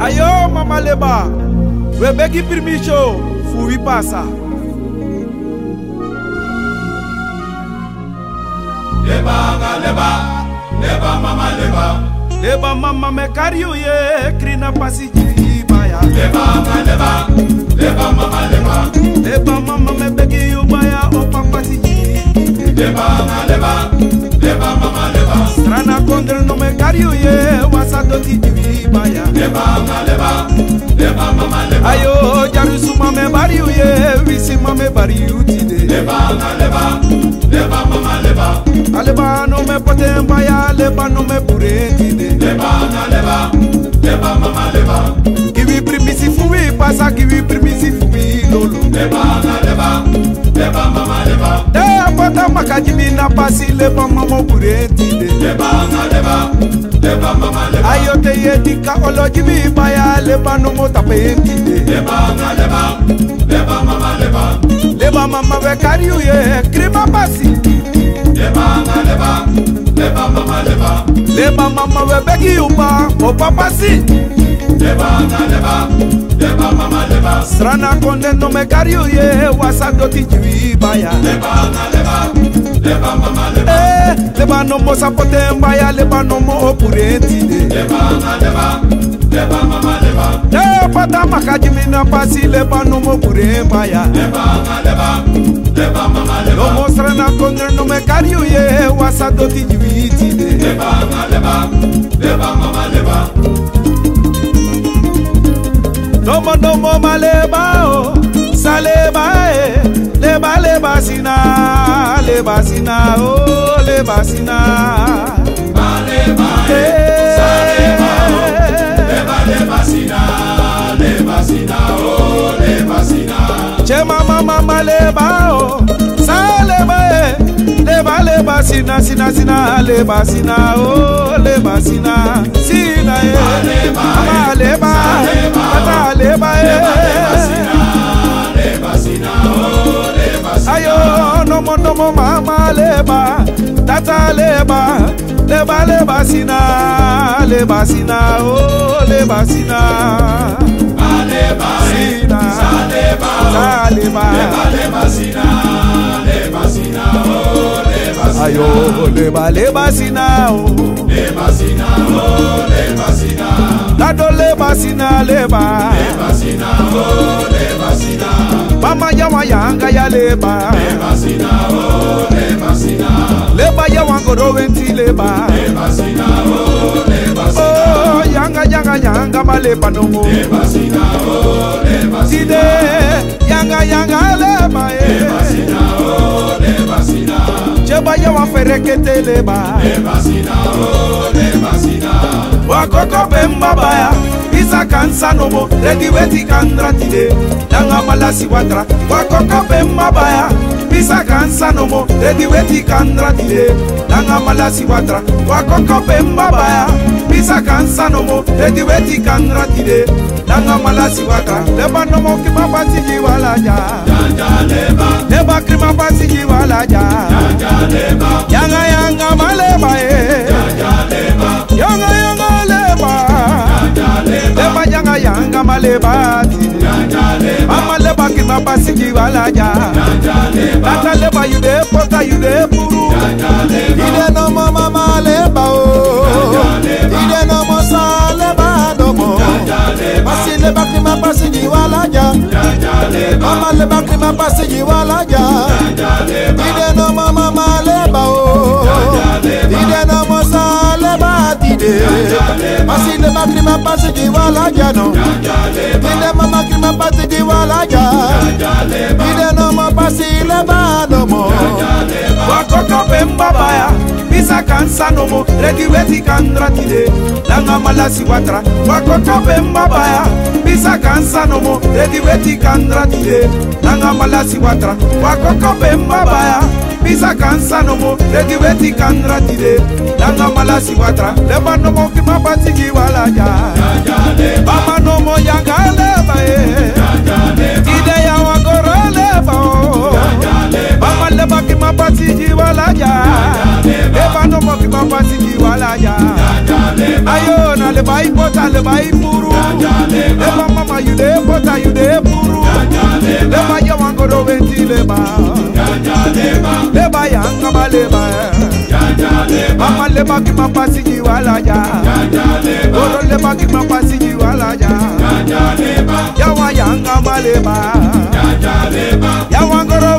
Ayo mama leba, we begi permission fui passa. Leba mama me kariu ye Kring Pasi baya. Leba mama me begi you baya o papa si. Leba mama Strana kondre no me kariu ye wasa doti baya. Leba mama Ayo jarusuma me bariu ye wisi mame bariu tide. Leba mama Aleba no me pote baya leba no me pure tide. Leba mama Kiwi primisi fui pasa kiwi primisi fui lolo. Leba mama Pota makajimi na pasi leba mama pure tide. Leba mama Ayo te yedika olojimi baya leba no mo tape tide. Leba mama we kariu ye Kring Pasi. Leba mama we begi you ba o papa si. Leba mama Strana konde no me kariu ye wasa doti baya. Leba mama Leba no mo sapote mbaya leba no mo opure tide. Leba mama Pata makajimi na pasi leba no mo pure mbaya. Leba mama No mo strana konde no me kariu ye wasa doti tide. Leba mama No mo maleba o saleba leba sina o leba sina. Chema mama leba o saleba leba sina leba sina o leba sina mama leba tata leba ayo no mo mama leba tata leba sina o leba sina ayo leba sina o Dado leba sina leba mama yawa yanga ya leba leba yawa ngoro wenti leba oh yanga maleba no mo side yanga leba Cheba yawa ferekete leba wakoko bemba baya isa kansa nomo redi weti kandra tide danga malasi watra wakoko bemba baya isa kansa nomo redi weti kandra tide danga malasi watra wakoko bemba baya isa kansa nomo redi weti kandra tide danga malasi watra leba nomo Kring Pasi jiwala ja leba Kring Pasi jiwala ja yanga maleba yanga leba yanga maleba mama leba Kring Pasi jiwala ja tata leba you de pota you de puru ide no mama leba o ide no mo sa leba no mo Pasi leba Kring Pasi jiwala ja mama leba Kring Pasi jiwala ja ide no mama leba o ide no mo sa leba tide Pasi leba Kring Pasi jiwala ja no ide mama Kring Pasi jiwala ja ide no mo Pasi leba no mo wakoko bemba baya bisa kansa no mo redi weti kandra tide danga malasi watra wakoko bemba baya bisa kansa no mo redi weti kandra tide danga malasi watra wakoko bemba baya bisa kansa no mo redi weti kandra tide danga malasi watra leba no mo Kring Pasi jiwala ja mama no mo yanga leba ide ya wangoro leba mama leba Kring Pasi jiwala ja leba no mo Kring Pasi jiwala ja Ayo na leba ipota leba ipuru. Leba mama you dey pota you dey puru. Leba ya wangoro wenti leba. Leba yanga maleba. Mama leba ki mapasi ji wala ja. Oro leba ki mapasi ji wala ja. Ya wa yanga maleba. Ya wangoro